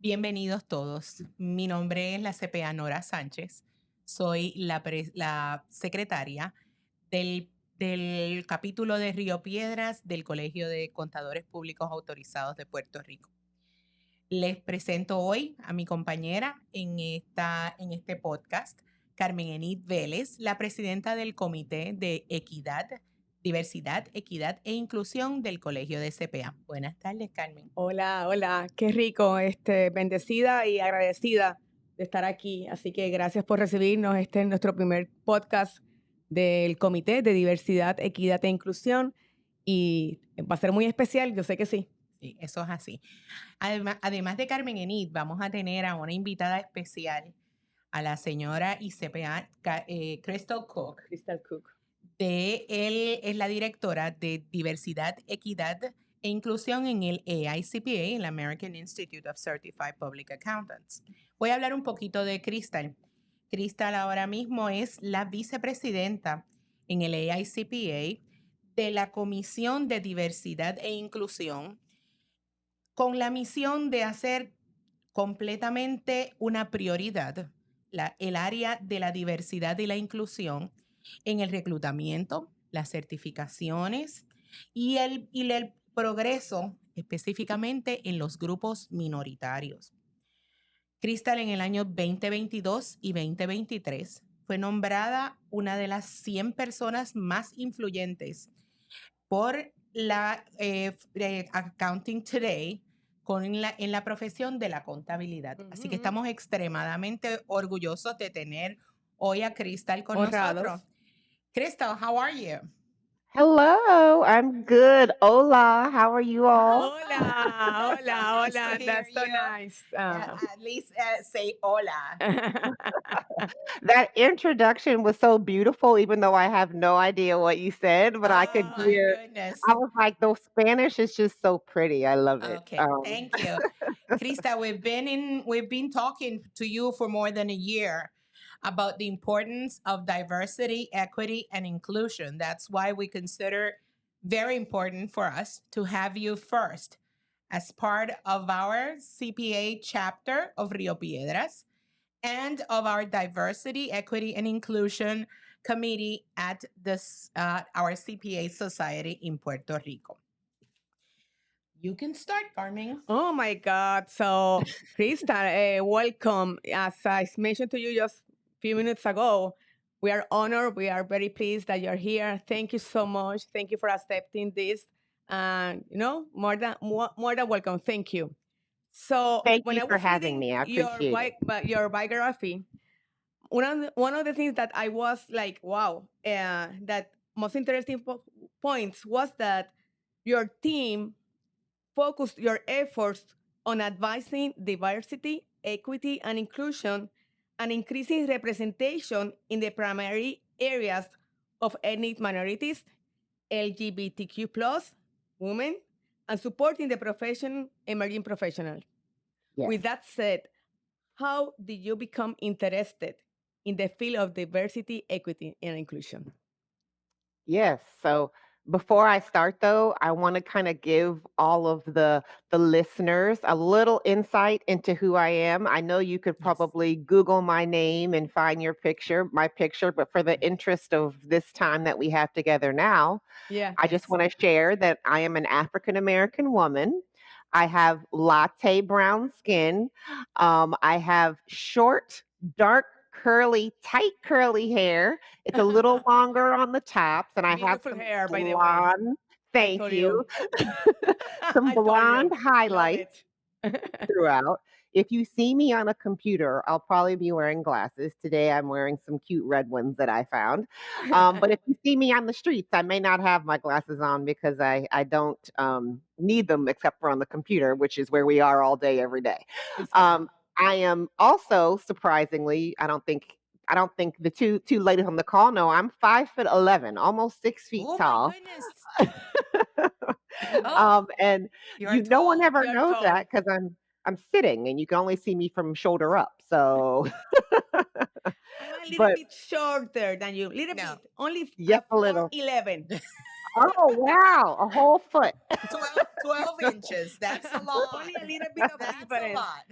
Bienvenidos todos. Mi nombre es la CPA Nora Sánchez. Soy la secretaria del capítulo de Río Piedras del Colegio de Contadores Públicos Autorizados de Puerto Rico. Les presento hoy a mi compañera en este podcast, Carmen Enid Vélez, la presidenta del Comité de Equidad, Diversidad, Equidad e Inclusión del Colegio de CPA. Buenas tardes, Carmen. Hola, hola, qué rico, bendecida y agradecida de estar aquí. Así que gracias por recibirnos. Este es nuestro primer podcast del Comité de Diversidad, Equidad e Inclusión y va a ser muy especial, yo sé que sí. Sí, eso es así. Además de Carmen Enid, vamos a tener a una invitada especial, a la señora y CPA Crystal Cooke. Crystal Cooke. Él es la directora de Diversidad, Equidad e Inclusión en el AICPA, el American Institute of Certified Public Accountants. Voy a hablar un poquito de Crystal. Crystal ahora mismo es la vicepresidenta en el AICPA de la Comisión de Diversidad e Inclusión, con la misión de hacer completamente una prioridad el área de la diversidad y la inclusión en el reclutamiento, las certificaciones y el progreso específicamente en los grupos minoritarios. Crystal en el año 2022 y 2023 fue nombrada una de las 100 personas más influyentes por la Accounting Today en la profesión de la contabilidad. Así que estamos extremadamente orgullosos de tener hoy a Crystal con nosotros. Crystal, how are you? Hello, I'm good. Hola, how are you all? Hola, hola, Nice to hola. hear That's so you. nice. At least say hola. That introduction was so beautiful, even though I have no idea what you said, but I could Oh, my hear. goodness. I was like, those Spanish is just so pretty. I love it. Okay, thank you. Krista, we've been talking to you for more than a year about the importance of diversity, equity, and inclusion. That's why we consider very important for us to have you first as part of our CPA chapter of Rio Piedras and of our diversity, equity, and inclusion committee at our CPA society in Puerto Rico. You can start, Carmen. Oh my God. So, Crystal, welcome. As I mentioned to you just a few minutes ago, we are honored. We are very pleased that you're here. Thank you so much. Thank you for accepting this. And, more than welcome. Thank you. So, Thank when you I for was having reading me. I appreciate it. your biography, one of the things that I was like, wow, that most interesting points was that your team focused your efforts on advancing diversity, equity, and inclusion, and increasing representation in the primary areas of ethnic minorities, LGBTQ+, women, and supporting the emerging professionals. Yes. With that said, how did you become interested in the field of diversity, equity, and inclusion? Yes. So before I start though, I want to kind of give all of the listeners a little insight into who I am. I know you could Yes. probably Google my name and find my picture, but for the interest of this time that we have together now, Yeah. I just want to share that I am an African American woman. I have latte brown skin. I have short, dark, curly, tight curly hair. It's a little longer on the tops, and I have Beautiful some hair, by the way. blonde. I Thank told you. Some I told blonde you. Love highlights it. throughout. If you see me on a computer, I'll probably be wearing glasses. Today, I'm wearing some cute red ones that I found. But if you see me on the streets, I may not have my glasses on because I don't need them except for on the computer, which is where we are all day, every day. I am also surprisingly, I don't think the two ladies on the call know I'm 5'11", almost 6 feet Oh, tall. my goodness. And You're no one tall. ever You're knows tall. that because I'm sitting and you can only see me from shoulder up. So, I'm a little but bit shorter than you. Little No. bit. Only just a little. 4'11". Oh wow, a whole foot. 12, 12 inches. That's a lot. Only a little bit of That's a difference. lot.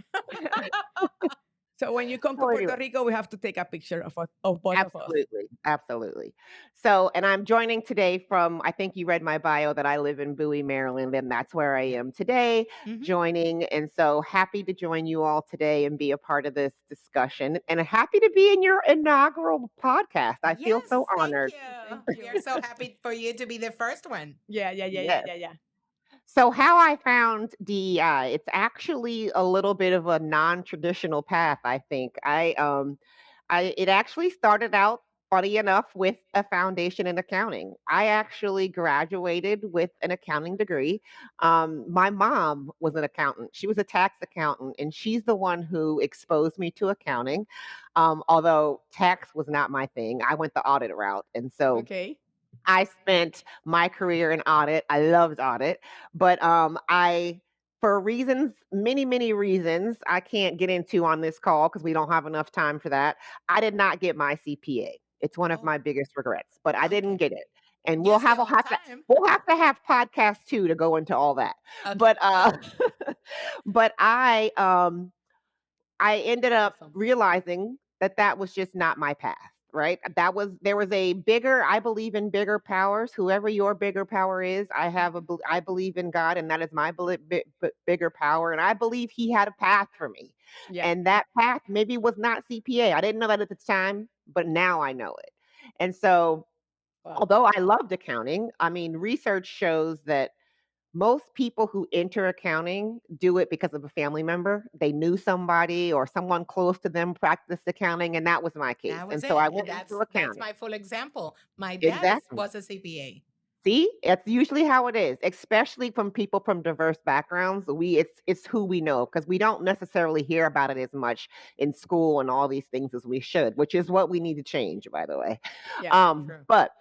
So when you come to So Puerto anyway. Rico, we have to take a picture of both of us. Absolutely. Absolutely. So, and I'm joining today from, I think you read my bio that I live in Bowie, Maryland, and that's where I am today Mhm. joining. And so happy to join you all today and be a part of this discussion and happy to be in your inaugural podcast. I feel Yes, so thank honored. you. Thank We you. are so happy for you to be the first one. Yes. Yeah. So how I found DEI, it's actually a little bit of a non-traditional path, I think. I it actually started out funny enough with a foundation in accounting. I actually graduated with an accounting degree. My mom was an accountant. She was a tax accountant, and she's the one who exposed me to accounting. Although tax was not my thing, I went the audit route, and so Okay. I spent my career in audit. I loved audit, but I, for reasons, many reasons, I can't get into on this call because we don't have enough time for that. I did not get my CPA. It's one of Oh, my biggest regrets, but I didn't okay. get it. And You we'll still have have to time. have podcast two to go into all that. Okay. But but I ended up Awesome. realizing that that was just not my path, right? There was a bigger, I believe in bigger powers. Whoever your bigger power is, I believe in God, and that is my bigger power, and I believe He had a path for me, Yeah. and that path maybe was not CPA. I didn't know that at the time, but now I know it, and so. Wow. Although I loved accounting, I mean, research shows that most people who enter accounting do it because of a family member. They knew somebody or someone close to them practiced accounting, and that was my case. That was And so I it. went into That's accounting. my full example. My dad Exactly. was a CPA. See, it's usually how it is, especially from people from diverse backgrounds. It's who we know because we don't necessarily hear about it as much in school and all these things as we should, which is what we need to change, by the way. Yeah. True. But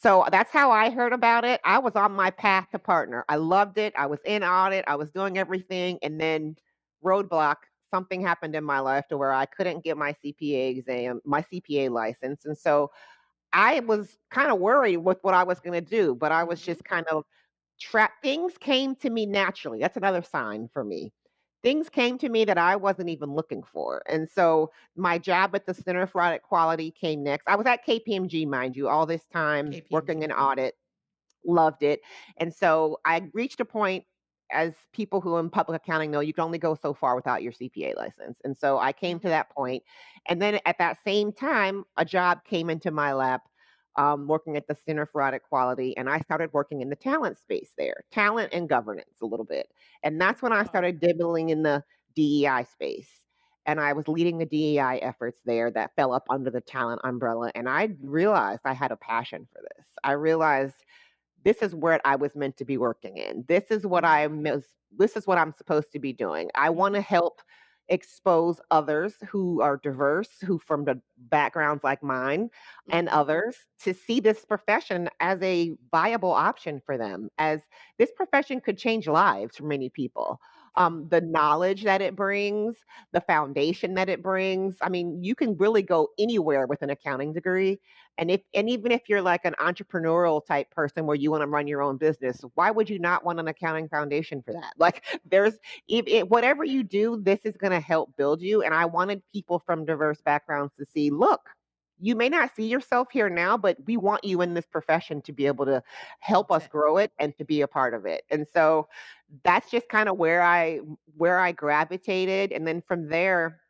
so that's how I heard about it. I was on my path to partner. I loved it. I was in audit. I was doing everything. And then roadblock, something happened in my life to where I couldn't get my CPA exam, my CPA license. And so I was kind of worried with what I was going to do, but I was Mhm. just kind of trapped. Things came to me naturally. That's another sign for me. Things came to me that I wasn't even looking for. And so my job at the Center for Audit Quality came next. I was at KPMG, mind you, all this time working KPMG. in audit, loved it. And so I reached a point, as people who in public accounting know, you can only go so far without your CPA license. And so I came to Mhm. that point. And then at that same time, a job came into my lap. Working at the Center for Audit Quality, and I started working in the talent space there, talent and governance a little bit. And that's when I Wow. started dibbling in the DEI space. And I was leading the DEI efforts there that fell up under the talent umbrella. And I realized I had a passion for this. I realized this is where I was meant to be working in. This is what I'm supposed to be doing. I want to Mhm. help expose others who are diverse, who from the backgrounds like mine and Mhm. others to see this profession as a viable option for them, as this profession could change lives for many people. True. The knowledge that it brings, the foundation that it brings. I mean, you can really go anywhere with an accounting degree, and even if you're like an entrepreneurial type person where you want to run your own business, why would you not want an accounting foundation for that? Like there's whatever you do, this is going to help build you. And I wanted people from diverse backgrounds to see, look, you may not see yourself here now, but we want you in this profession to be able to help That's us it. grow it and to be a part of it. And so that's just kind of where I gravitated. And then from there,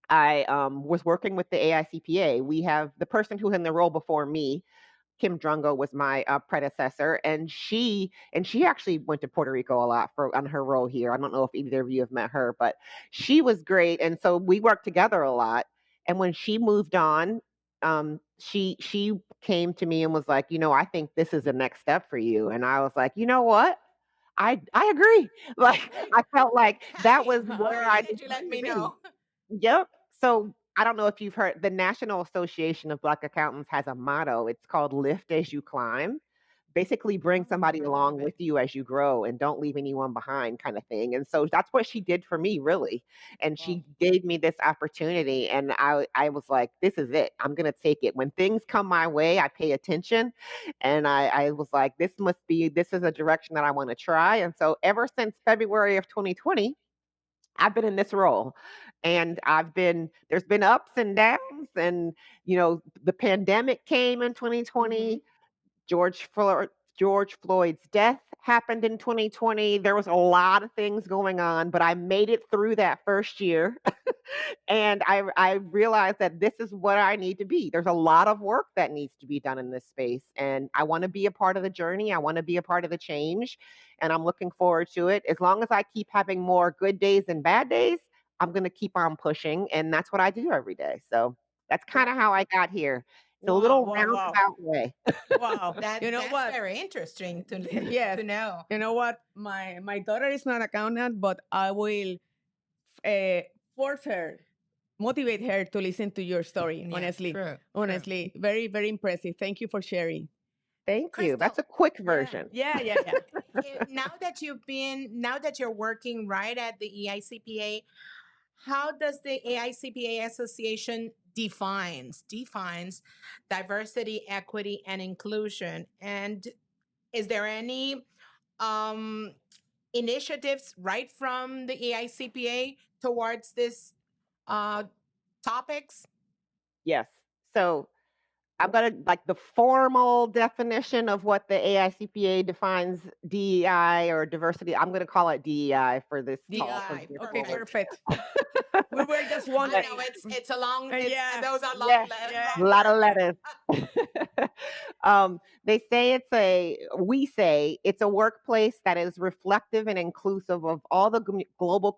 I was working with the AICPA. We have the person who's in the role before me. Kim Drungo was my predecessor, and she actually went to Puerto Rico a lot for on her role here. I don't know if either of you have met her, but she was great, and so we worked together a lot. And when she moved on, she came to me and was like, I think this is the next step for you. And I was like, you know what? I agree. Like Great. I felt like that was I'm where happy I that you let needed to me be. know. Yep. So I don't know if you've heard the National Association of Black Accountants has a motto. It's called Lift as You Climb. basically bring Oh, somebody I love along it. with you as you grow and don't leave anyone behind kind of thing. And so that's what she did for me really. And Wow. she gave me this opportunity and I was like, this is it. I'm going to take it. When things come my way, I pay attention. And I was like, this is a direction that I want to try. And so ever since February of 2020, I've been in this role and there's been ups and downs and, the pandemic came in 2020. George Floyd George Floyd's death happened in 2020. There was a lot of things going on, but I made it through that first year. And I realized that this is what I need to be. There's a lot of work that needs to be done in this space, and I want to be a part of the journey. I want to be a part of the change, and I'm looking forward to it. As long as I keep having more good days and bad days, I'm going to keep on pushing, and that's what I do every day. So that's kind Wow. of how I got here. It's a Wow. little Wow. Wow. roundabout way. Wow. You know That's what? very interesting to Yes. to know. You know what? My daughter is not accountant, but I will uh, force her, motivate her to listen to your story. Yeah, Honestly, true. honestly, very very impressive. Thank you for sharing. Thank you. That's Crystal, a quick Yeah. version. Yeah. Yeah. Yeah. now that you're working right at the EICPA, how does the AICPA Association defines diversity, equity, and inclusion? And is there any um, initiatives right from the AICPA towards this uh, topics? Yes. So I'm gonna like the formal definition of what the AICPA defines DEI or diversity. I'm gonna call it DEI for this call from DI. here Okay. forward. Perfect. Perfect. We were just I But know wondering. it's a long it's Yeah. those are yeah, Yeah. a long lot of words. letters. We say it's a workplace that is reflective and inclusive of all the global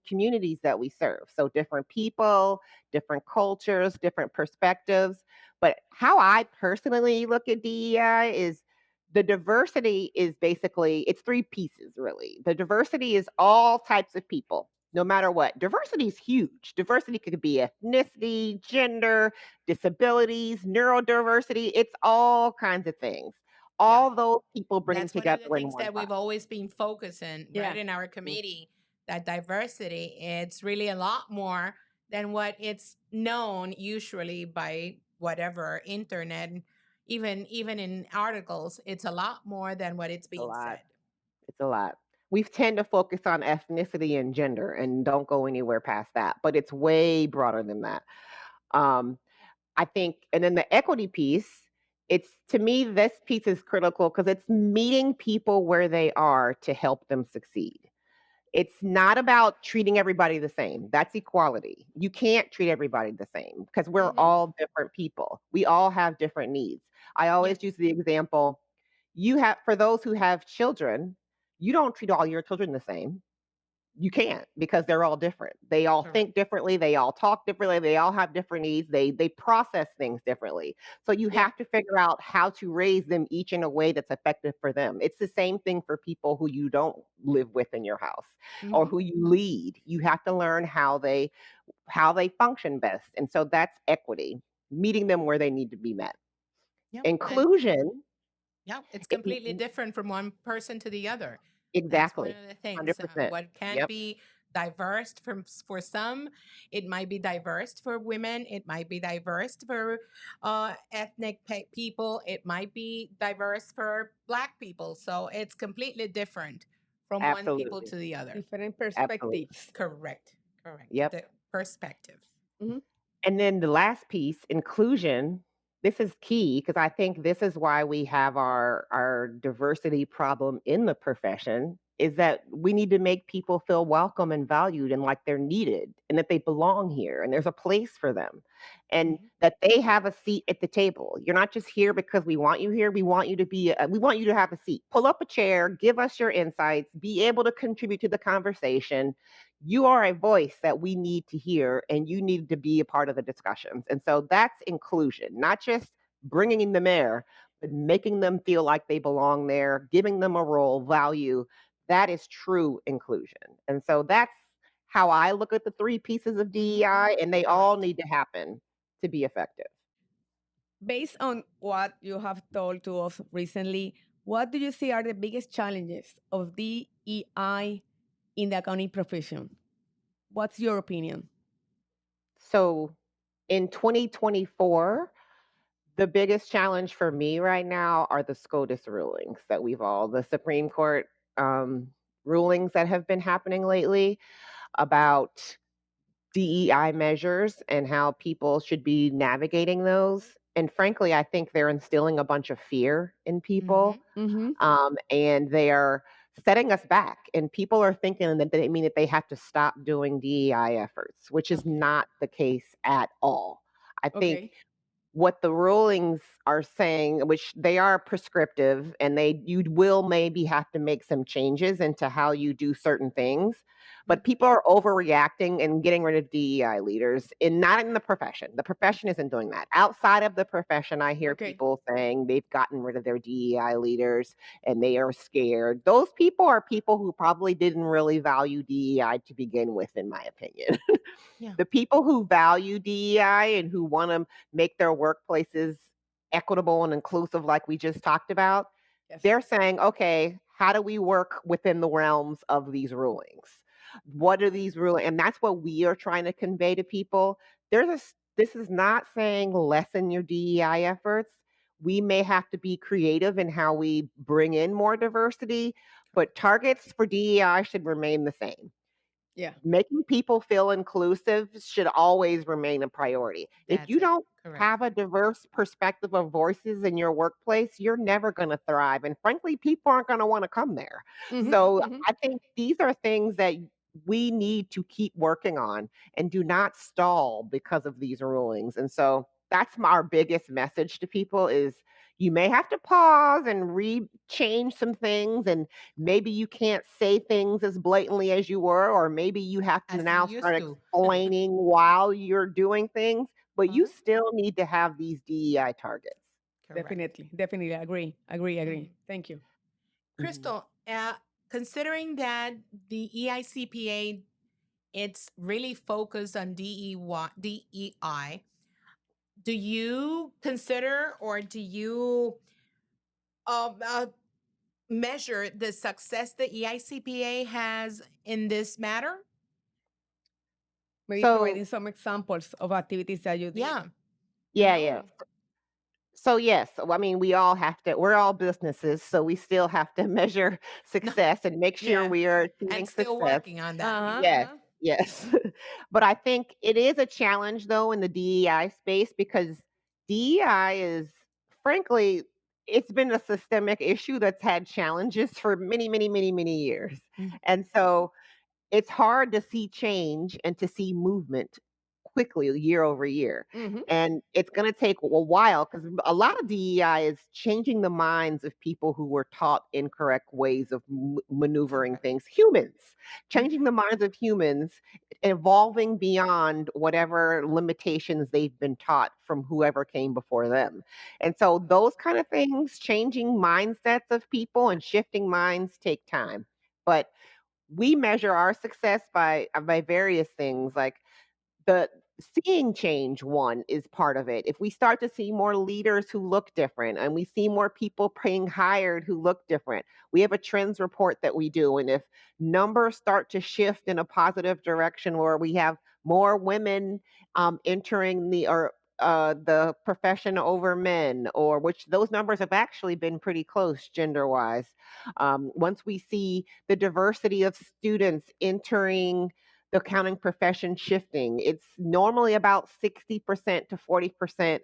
communities that we serve. So different people, different cultures, different perspectives. But how I personally look at DEI is the diversity is basically it's three pieces really. The diversity is all types of people. No matter what. Diversity is huge. Diversity could be ethnicity, gender, disabilities, neurodiversity. It's all kinds of things. Yeah. All those people bringing That's one of together the in things one that pot. we've always been focusing right Yeah. in our committee, that diversity, it's really a lot more than what it's known usually by whatever internet, even in articles, it's a lot more than what it's A being lot. said. It's a lot. We tend to focus on ethnicity and gender and don't go anywhere past that, but it's way broader than that. Um, I think, and then the equity piece, it's to me, this piece is critical because it's meeting people where they are to help them succeed. It's not about treating everybody the same. That's equality. You can't treat everybody the same because we're Mm-hmm. all different people. We all have different needs. I Yep. always use the example for those who have children, you don't treat all your children the same. You can't because they're all different. They all Correct. think differently, they all talk differently, they all have different needs, they process things differently. So you Yeah. have to figure out how to raise them each in a way that's effective for them. It's the same thing for people who you don't live with in your house or Mm-hmm. who you lead. You have to learn how they function best. And so that's equity, meeting them where they need to be met. Yep. And Inclusion yeah, it's is completely different from one person to the other. That's one exactly of the things. 100%. What can Yep, be diverse for some, it might be diverse for women. It might be diverse for ethnic people. It might be diverse for Black people. So it's completely different from one people absolutely. to the other. Different Absolutely. perspectives. Correct. Correct. Yep. The perspective. Mhm. And then the last piece, inclusion, this is key because I think this is why we have our diversity problem in the profession is that we need to make people feel welcome and valued and like they're needed and that they belong here and there's a place for them and Mhm. that they have a seat at the table. You're not just here because we want you here. We want you to have a seat. Pull up a chair, give us your insights, be able to contribute to the conversation. You are a voice that we need to hear and you need to be a part of the discussions. And so that's inclusion, not just bringing in the mayor, but making them feel like they belong there, giving them a role, value. That is true inclusion. And so that's how I look at the three pieces of Mhm. DEI, and they all Correct. need to happen to be effective. Based on what you have told to us recently, what do you see are the biggest challenges of DEI in the accounting profession? What's your opinion? So in 2024, the biggest challenge for me right now are the SCOTUS rulings that the Supreme Court rulings that have been happening lately about DEI measures and how people should be navigating those. And frankly, I think they're instilling a bunch of fear in people, Mm-hmm. and they are setting us back. And people are thinking that they have to stop doing DEI efforts, which is not the case at all. I think Okay. what the rulings are saying, which they are prescriptive, and you will maybe have to make some changes into how you do certain things. But people are overreacting and getting rid of DEI leaders, not in the profession. The profession isn't doing that. Outside of the profession, I hear Okay. people saying they've gotten rid of their DEI leaders and they are scared. Those people are people who probably didn't really value DEI to begin with, in my opinion. Yeah. The people who value DEI and who want to make their workplaces equitable and inclusive, like we just talked about, Yes. they're saying, okay, how do we work within the realms of these rulings? What are these rulings? And that's what we are trying to convey to people. This is not saying lessen your DEI efforts. We may have to be creative in how we bring in more diversity, but targets for DEI should remain the same. Yeah. Making people feel inclusive should always remain a priority. If That's you it. don't Correct. have a diverse perspective of voices in your workplace, you're never going to thrive. And frankly, people aren't going to want to come there. Mm-hmm. So Mm-hmm. I think these are things that we need to keep working on and do not stall because of these rulings. And so that's our biggest message to people is you may have to pause and change some things, and maybe you can't say things as blatantly as you were, or maybe you have to As you now used start to. explaining while you're doing things, but you Mhm. still need to have these DEI targets. Correct. Definitely. Agree. Mhm. Thank you. Mhm. Crystal, considering that the EICPA, it's really focused on DEI, do you consider or do you uh, uh, measure the success the EICPA has in this matter? Maybe So providing some examples of activities that you did. Yeah. yeah, yeah. No. So yes, so, I mean, we're all businesses, so we still have to measure No. success and make sure Yeah. we are And achieving still success. working on that. Uh-huh. Yes, Uh-huh. yes. But I think it is a challenge though in the DEI space because DEI is frankly, it's been a systemic issue that's had challenges for many, many, many, many years. Mhm. And so it's hard to see change and to see movement quickly year over year. Mm-hmm. And it's going to take a while because a lot of DEI is changing the minds of people who were taught incorrect ways of maneuvering Correct. things. Humans, changing the minds of humans, evolving beyond whatever limitations they've been taught from whoever came before them. And so those kind of things, changing mindsets of people and shifting minds take time. But we measure our success by various things like the seeing change one is part of it. If we start to see more leaders who look different and we see more people being hired who look different, we have a trends report that we do. And if numbers start to shift in a positive direction where we have more women entering the profession over men, or which those numbers have actually been pretty close gender wise. Once we see the diversity of students entering the accounting profession shifting. It's normally about 60% to 40%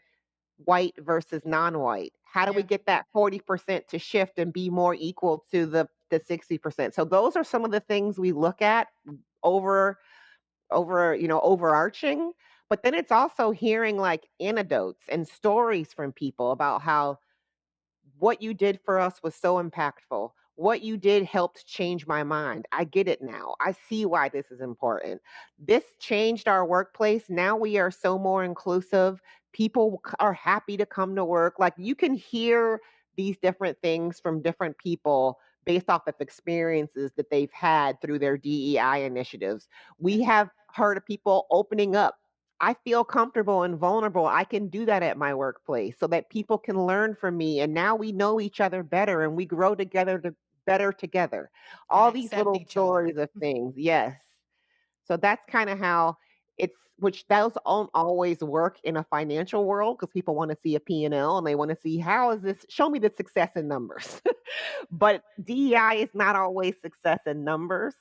white versus non-white. How do we Yeah. get that 40% to shift and be more equal to the 60%? So those are some of the things we look at over overarching. But then it's also hearing like anecdotes and stories from people about how what you did for us was so impactful. What you did helped change my mind. I get it now. I see why this is important. This changed our workplace. Now we are so more inclusive. People are happy to come to work. Like you can hear these different things from different people based off of experiences that they've had through their DEI initiatives. We have heard of people opening up I feel comfortable and vulnerable. I can do that at my workplace so that people can learn from me. And now we know each other better and we grow together to better together. And All these accept little each other. stories of things. Yes. So that's kind of how it's, which those don't always work in a financial world because people want to see a P&L and they want to see how is this, show me the success in numbers. But DEI is not always success in numbers.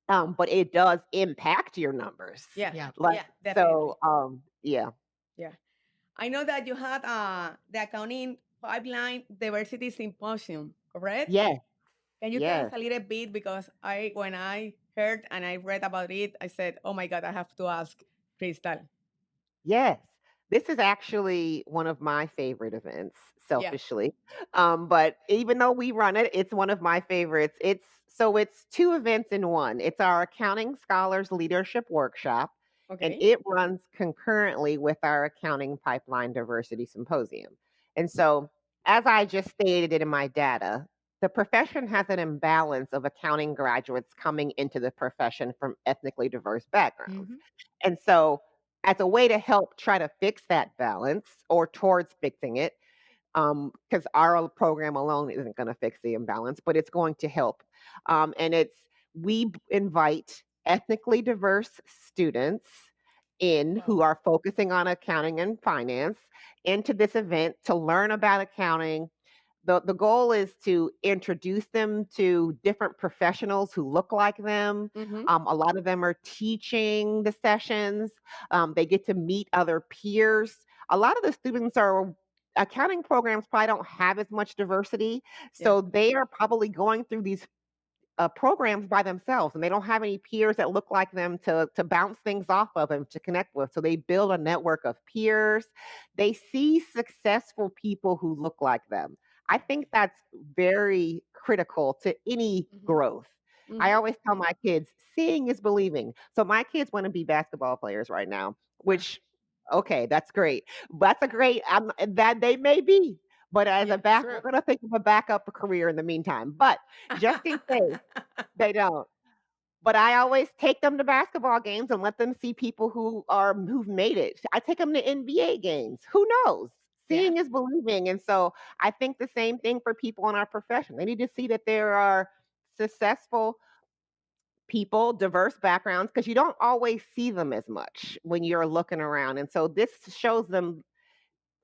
But it does impact your numbers. Yeah. Yeah. Like, Yeah. Definitely. so, yeah. Yeah. I know that you had the accounting pipeline diversity symposium, correct? Yes, Can you tell us yes. a little bit? Because when I heard and I read about it, I said, "Oh my God, I have to ask Crystal." Yes. This is actually one of my favorite events, Yeah. selfishly. But even though we run it, it's one of my favorites. It's two events in one. It's our Accounting Scholars Leadership Workshop, and Okay. it runs concurrently with our Accounting Pipeline Diversity Symposium. And so, as I just stated it in my data, the profession has an imbalance of accounting graduates coming into the profession from ethnically diverse backgrounds. Mhm. And so, as a way to help try to fix that balance or towards fixing it, because our program alone isn't going to fix the imbalance, but it's going to help. And invite ethnically diverse students in Wow. who are focusing on accounting and finance into this event to learn about accounting. The goal is to introduce them to different professionals who look like them. Mm-hmm. A lot of them are teaching the sessions. They get to meet other peers. A lot of the students are accounting programs probably don't have as much diversity, Yeah. so they are probably going through these programs by themselves, and they don't have any peers that look like them to bounce things off of and to connect with. So they build a network of peers. They see successful people who look like them. I think that's very critical to any Mm-hmm. growth. I Mm-hmm. always tell my kids, seeing is believing. So my kids want to be basketball players right now, Ah, which okay, that's great. That's a great that they may be. But as a Yeah. back, true. we're going to think of a backup career in the meantime. But just in case, they don't. But I always take them to basketball games and let them see people who've made it. I take them to NBA games. Who knows? Yeah. Seeing is believing. And so I think the same thing for people in our profession. They need to see that there are successful people, diverse backgrounds, because you don't always see them as much when you're looking around. And so this shows them,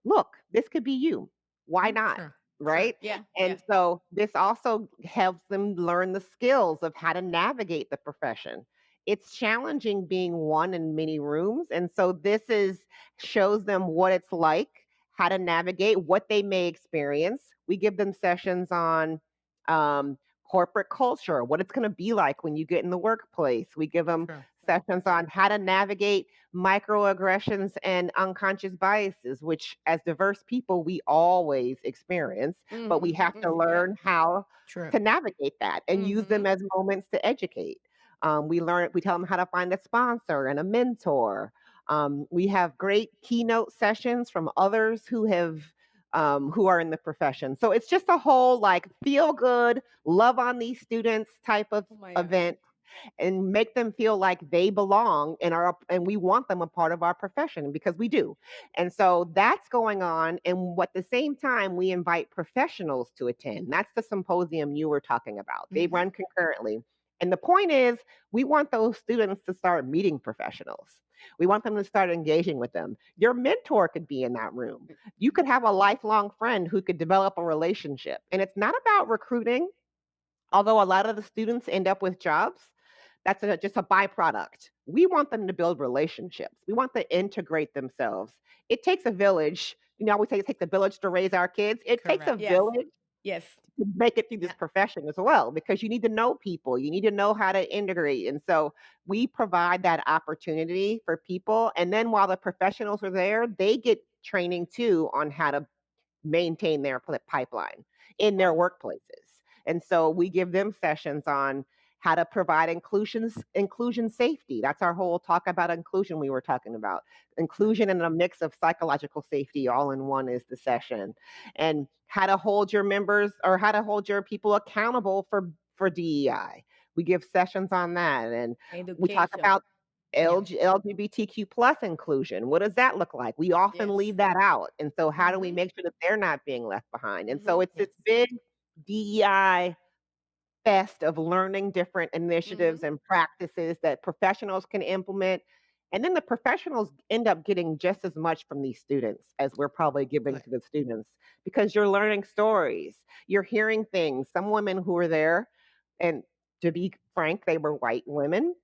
look, this could be you. Why Mm, not? true. True. Right? Yeah. Yeah. And so this also helps them learn the skills of how to navigate the profession. It's challenging being one in many rooms. And so this is shows them what it's like, how to navigate, what they may experience. We give them sessions on um, corporate culture, what it's going to be like when you get in the workplace. We give them True. sessions on how to navigate microaggressions and unconscious biases, which as diverse people, we always experience, but we Mm-hmm. have to Mm-hmm. Yeah. learn how True. to navigate that and use Mm-hmm. them as moments to educate. We tell them how to find a sponsor and a mentor. We have great keynote sessions from others who are in the profession. So it's just a whole like feel good, love on these students type of Oh my God. event and make them feel like they belong and we want them a part of our profession because we do. And so that's going on, and at the same time we invite professionals to attend. That's the symposium you were talking about. They Mhm. run concurrently. And the point is, we want those students to start meeting professionals. We want them to start engaging with them. Your mentor could be in that room. You could have a lifelong friend who could develop a relationship. And it's not about recruiting, although a lot of the students end up with jobs. That's just a byproduct. We want them to build relationships. We want them to integrate themselves. It takes a village. You know, I always say it takes a village to raise our kids. It takes a Correct. Yes. village Yes. to make it through this Yeah. profession as well, because you need to know people. You need to know how to integrate. And so we provide that opportunity for people. And then while the professionals are there, they get training too on how to maintain their pipeline in their Wow. workplaces. And so we give them sessions on how to provide inclusion safety. That's our whole talk about inclusion we were talking about. Inclusion and a mix of psychological safety all in one is the session. And how to hold your members or how to hold your people accountable for DEI. We give sessions on that, and we talk Education. about Yeah. LGBTQ plus inclusion. What does that look like? We often Yes. leave that out. And so how do we Mhm. make sure that they're not being left behind? And so Mhm. it's Yes. this big DEI fest of learning different initiatives Mhm. and practices that professionals can implement. And then the professionals end up getting just as much from these students as we're probably giving Good. to the students because you're learning stories, you're hearing things. Some women who were there, and to be frank, they were white women,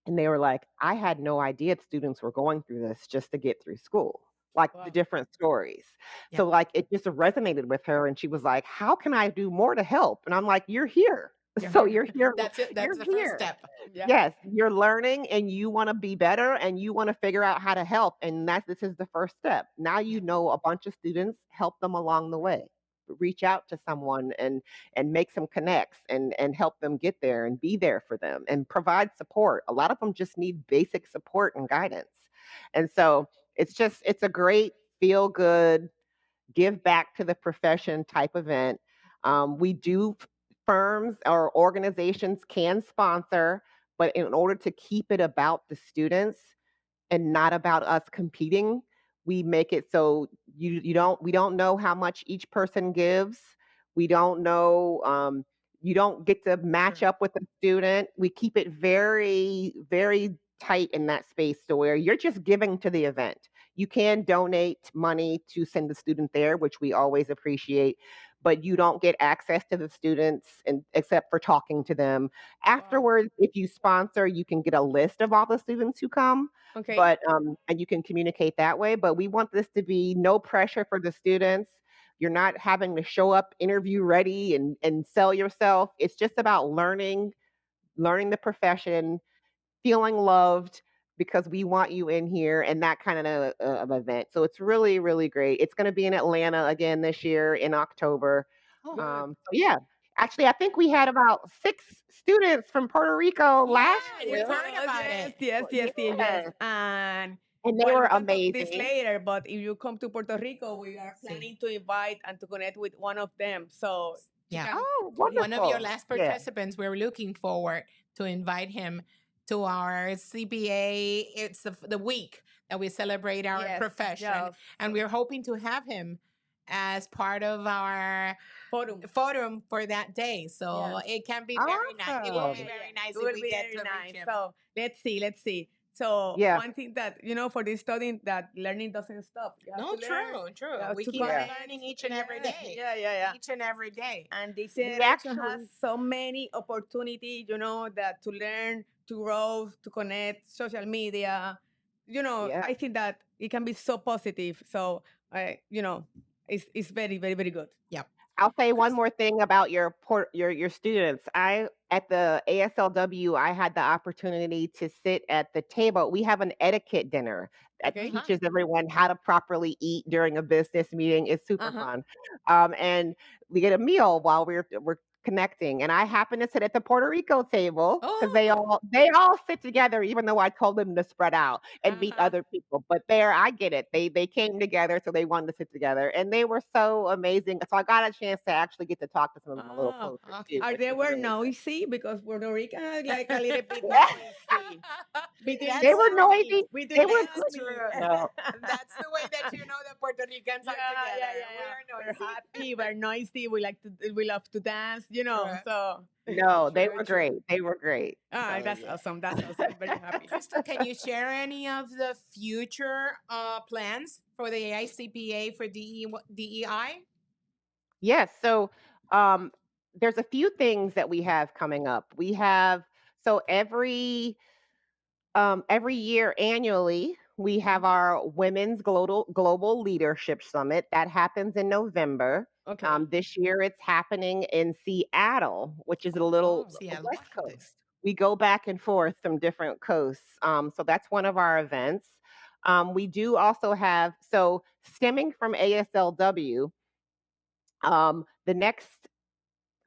and they were like, I had no idea students were going through this just to get through school, like the Wow. different stories. Yeah. So, like, it just resonated with her. And she was like, how can I do more to help? And I'm like, you're here. You're So here. you're here. That's it. That's You're the first here. step. Yeah. Yes, you're learning and you want to be better and you want to figure out how to help. And this is the first step. Now Yeah. you know a bunch of students, help them along the way. Reach out to someone and make some connects and help them get there and be there for them and provide support. A lot of them just need basic support and guidance. And so it's a great feel good give back to the profession type event. We do firms or organizations can sponsor, but in order to keep it about the students and not about us competing, we make it so you don't we don't know how much each person gives. We don't know you don't get to match Sure. up with a student. We keep it very, very tight in that space to where you're just giving to the event. You can donate money to send the student there, which we always appreciate, but you don't get access to the students and except for talking to them. Wow. Afterwards, if you sponsor, you can get a list of all the students who come, Okay. but and you can communicate that way. But we want this to be no pressure for the students. You're not having to show up interview ready and sell yourself. It's just about learning the profession, feeling loved because we want you in here and that kind of event. So it's really, really great. It's going to be in Atlanta again this year in October. Oh, Good. So yeah, actually, I think we had about 6 students from Puerto Rico yeah. last We year. heard Yes, about yes, it. yes, yes, yes, yes. Yeah, And and they well, were we can talk this amazing. later, but if you come to Puerto Rico, we are See. planning to invite and to connect with one of them. So she Yeah. can Oh, One of your wonderful. last Yeah, participants, we're looking forward to invite him to our CPA. It's the week that we celebrate our yes, profession, yes. and we're hoping to have him as part of our Forum. forum for that day. Yeah. So it can be very nice. It will Yeah, be yeah, awesome. yeah. very nice It if will we be get very to reach nice. him. So let's see, let's see. So Yeah, one thing that for this studying that learning doesn't stop. You have No, to learn. true, true. You have We to keep yeah. learning connect. each and every Yeah, day. yeah, yeah, yeah. Each and every day. And this We generation has actually, so many opportunities. That to learn, to grow, to connect, social media. yeah. I think that it can be so positive. So it's very, very, very good. Yep. I'll say one Chris. more thing about your students. I at the ASLW, I had the opportunity to sit at the table. We have an etiquette dinner that Okay. Uh-huh. teaches everyone how to properly eat during a business meeting. It's super Uh huh. fun, and we get a meal while we're connecting. And I happen to sit at the Puerto Rico table because they Oh, all sit together, even though I told them to spread out and Uh meet huh. other people. But there, I get it. They came together, so they wanted to sit together, and they were so amazing. So I got a chance to actually get to talk to some of them a little Oh, closer too, okay. are which they was were really good. noisy because Puerto Rican are like a little bit Yeah, noisy between they you That's were and true. me. noisy. They Between you were That's and good. me. true. No, That's the way that you know that Puerto Ricans Yeah, are yeah, together. yeah, We yeah. are We're noisy. happy, we're noisy, we love to dance, True. so no, they True, were true. great. They were great. ah, So that's yeah. awesome. That's awesome. I'm very happy. Crystal, can you share any of the future plans for the AICPA for DEI? Yes. So there's a few things that we have coming up. We have so every year annually, we have Mhm. our Women's Global Leadership Summit that happens in November. Okay. This year, it's happening in Seattle, which is a Oh, little wow. Seattle, West Washington. Coast. We go back and forth from different coasts. So that's one of our events. We do also have, so stemming from ASLW, the next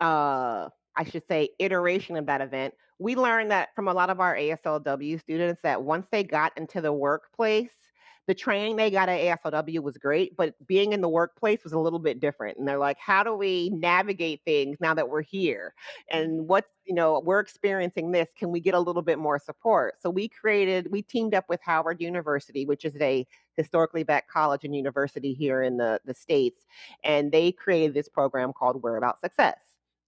I should say, iteration of that event, we learned that from a lot of our ASLW students that once they got into the workplace, the training they got at ASLW was great, but being in the workplace was a little bit different. And they're like, how do we navigate things now that we're here? And what's, we're experiencing this. Can we get a little bit more support? So we teamed up with Howard University, which is a historically black college and university here in the States. And they created this program called We're About Success.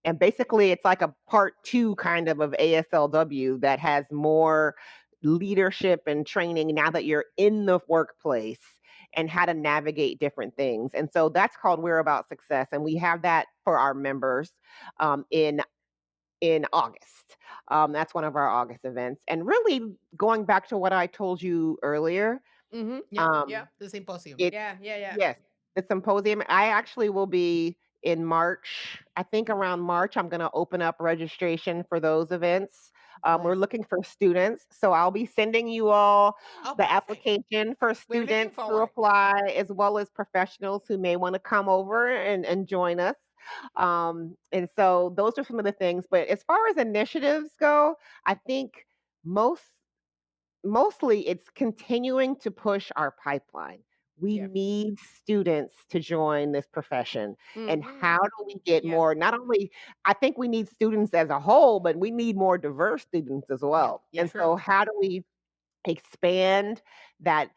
And basically, it's like a part two kind of ASLW that has more leadership and training now that you're in the workplace and how to navigate different things. And so that's called We're About Success. And we have that for our members in August. That's one of our August events. And really going back to what I told you earlier, Mm-hmm. Yeah, the symposium. it Yeah. yes, the symposium. I actually will be in March. I think around March, I'm going to open up registration for those events. We're Good. looking for students, so I'll be sending you all Oh, the perfect. application for We're looking students to forward. apply, as well as professionals who may want to come over and join us. And so those are some of the things. But as far as initiatives go, I think mostly it's continuing to push our pipeline. We Yeah. need students to join this profession. And how do we get Yeah. more? Not only, I think we need students as a whole, but we need more diverse students as well. Yeah, And true. so, how do we expand that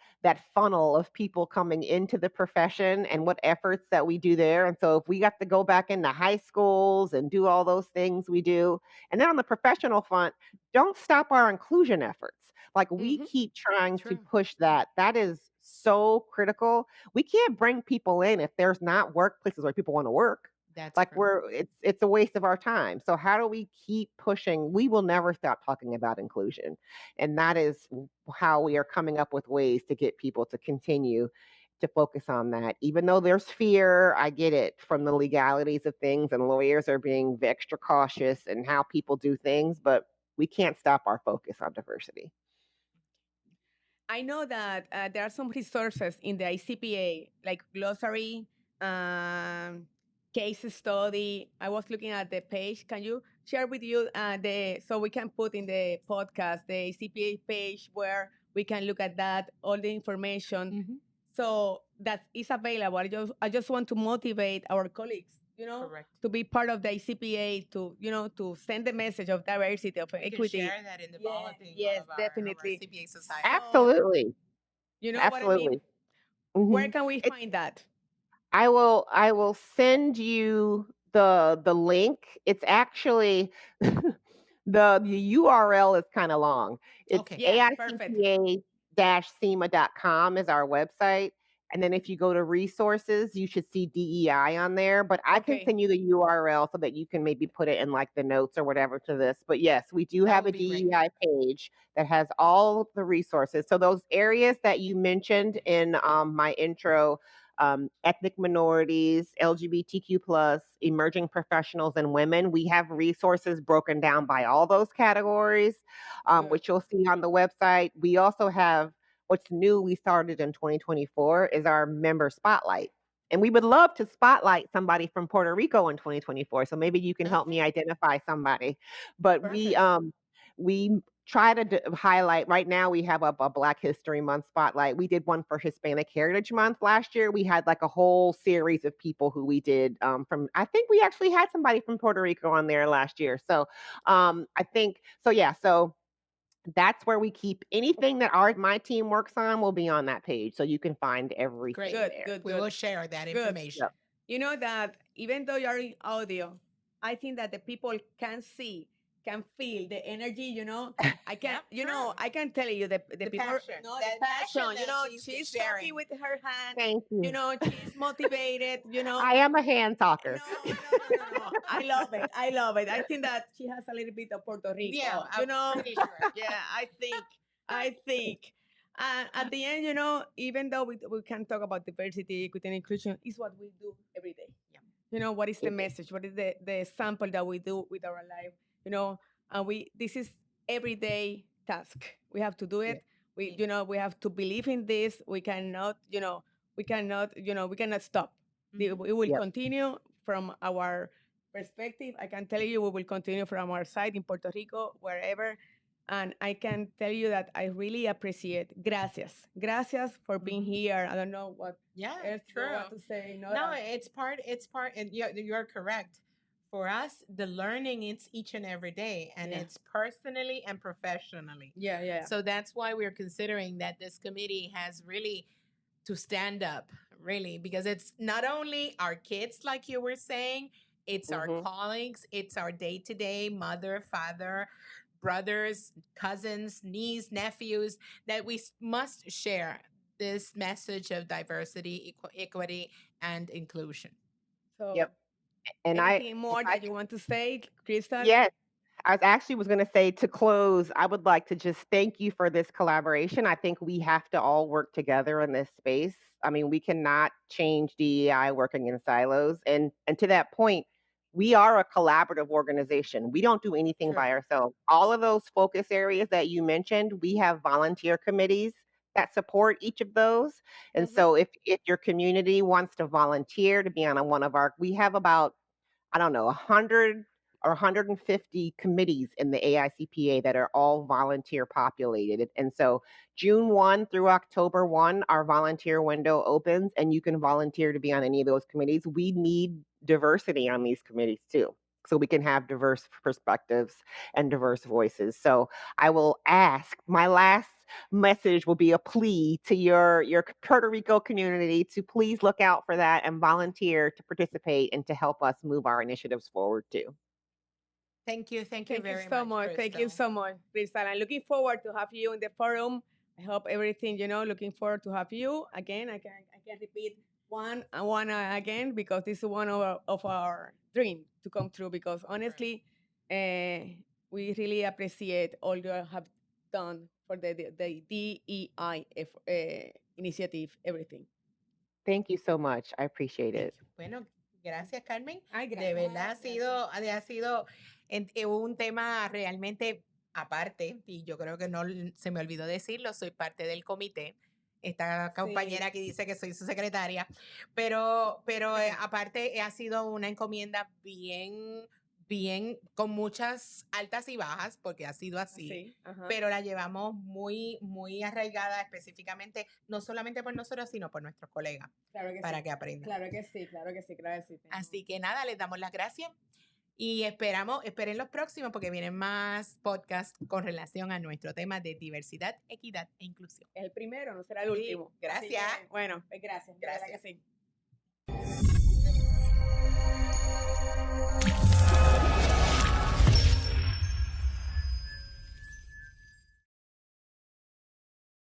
funnel of people coming into the profession and what efforts that we do there? And so if we got to go back into high schools and do all those things we do, and then on the professional front, don't stop our inclusion efforts. Like we keep trying to True. push that. That is so critical. We can't bring people in if there's not workplaces where people want to work. That's Like true. it's a waste of our time. So how do we keep pushing? We will never stop talking about inclusion. And that is how we are coming up with ways to get people to continue to focus on that. Even though there's fear, I get it from the legalities of things, and lawyers are being extra cautious in how people do things, but we can't stop our focus on diversity. I know that there are some resources in the ICPA, like glossary, um, case study. I was looking at the page. Can you share with you the so we can put in the podcast the ICPA page where we can look at that all the information. Mhm. So that is available. I just want to motivate our colleagues, Correct. to be part of the ICPA, to send the message of diversity, of We can equity. share that in the Yeah, bulletin yes, of our definitely. CPA society. So, Absolutely. you know what I mean? Absolutely. Where Hmm. can we find that? I will send you the link. It's actually the URL is kind of long. It's Okay. Yeah, perfect. AICPA-SEMA.com is our website. And then if you go to resources, you should see DEI on there. But I can Okay. send you the URL so that you can maybe put it in like the notes or whatever to this. But yes, we do That have a would be great. DEI page that has all the resources. So those areas that you mentioned in my intro, ethnic minorities, LGBTQ plus, emerging professionals, and women. We have resources broken down by all those categories, Good. which you'll see on the website. We also have what's new. We started in 2024 is our member spotlight. And we would love to spotlight somebody from Puerto Rico in 2024. So maybe you can help me Okay. identify somebody. But Perfect. we try to highlight. Right now we have a Black History Month spotlight. We did one for Hispanic Heritage Month last year. We had like a whole series of people who we did from, I think we actually had somebody from Puerto Rico on there last year. So I think so. Yeah, so that's where we keep anything that my team works on will be on that page, so you can find everything Good, there. good, We good. will share that Good. information. Yep. You know that even though you're in audio, I think that the people can see, can feel the energy. I can, Yep, true. I can tell you the people, passion. no, That the passion. passion that she's She's sharing. talking with her hand. Thank you. She's motivated. I am a hand talker. No. I love it. I love it. I think that she has a little bit of Puerto Rico. Yeah, I'm pretty sure. Yeah, I think. At the end, even though we can talk about diversity, equity, and inclusion, is what we do every day. Yeah. What is the message? What is the sample that we do with our life? And this is everyday task. We have to do it. We have to believe in this. We cannot stop. Mhm. We will Yep. continue from our perspective. I can tell you, we will continue from our side in Puerto Rico, wherever. And I can tell you that I really appreciate. Gracias. Gracias for being here. I don't know what else you want to say. No, it's part, and you're correct. For us, the learning is each and every day, and it's personally and professionally. Yeah. So that's why we're considering that this committee has really to stand up, really, because it's not only our kids, like you were saying, it's our colleagues, it's our day-to-day mother, father, brothers, cousins, niece, nephews, that we must share this message of diversity, equity, and inclusion. So, Yep. And anything more that you want to say, Crystal? Yes. I was going to say, to close, I would like to just thank you for this collaboration. I think we have to all work together in this space. I mean, we cannot change DEI working in silos. And to that point, we are a collaborative organization. We don't do anything by ourselves. All of those focus areas that you mentioned, we have volunteer committees that support each of those. And so if your community wants to volunteer to be on one of our, we have about, I don't know, 100 or 150 committees in the AICPA that are all volunteer populated. And so June 1 through October 1, our volunteer window opens, and you can volunteer to be on any of those committees. We need diversity on these committees too, so we can have diverse perspectives and diverse voices. So I will ask, my last message will be a plea to your Puerto Rico community to please look out for that and volunteer to participate and to help us move our initiatives forward too. Thank you very so much. Thank you so much, Crystal. I'm looking forward to have you in the forum. I hope everything, looking forward to have you again. I can repeat one again, because this is one of our dreams to come true, because honestly, we really appreciate all you have done for the DEI initiative, everything. Thank you so much. I appreciate it. Bueno, gracias, Carmen. Gracias. De verdad ha sido un tema realmente aparte, y yo creo que no se me olvidó decirlo, soy parte del comité. Esta compañera aquí dice que soy su secretaria, pero aparte ha sido una encomienda bien, con muchas altas y bajas, porque ha sido así, pero la llevamos muy, muy arraigada específicamente, no solamente por nosotros, sino por nuestros colegas, para que aprendan. Claro que sí. Así que nada, les damos las gracias y esperen los próximos, porque vienen más podcasts con relación a nuestro tema de diversidad, equidad e inclusión. El primero, no será el último. Gracias. Bueno, gracias. Gracias. Que sí.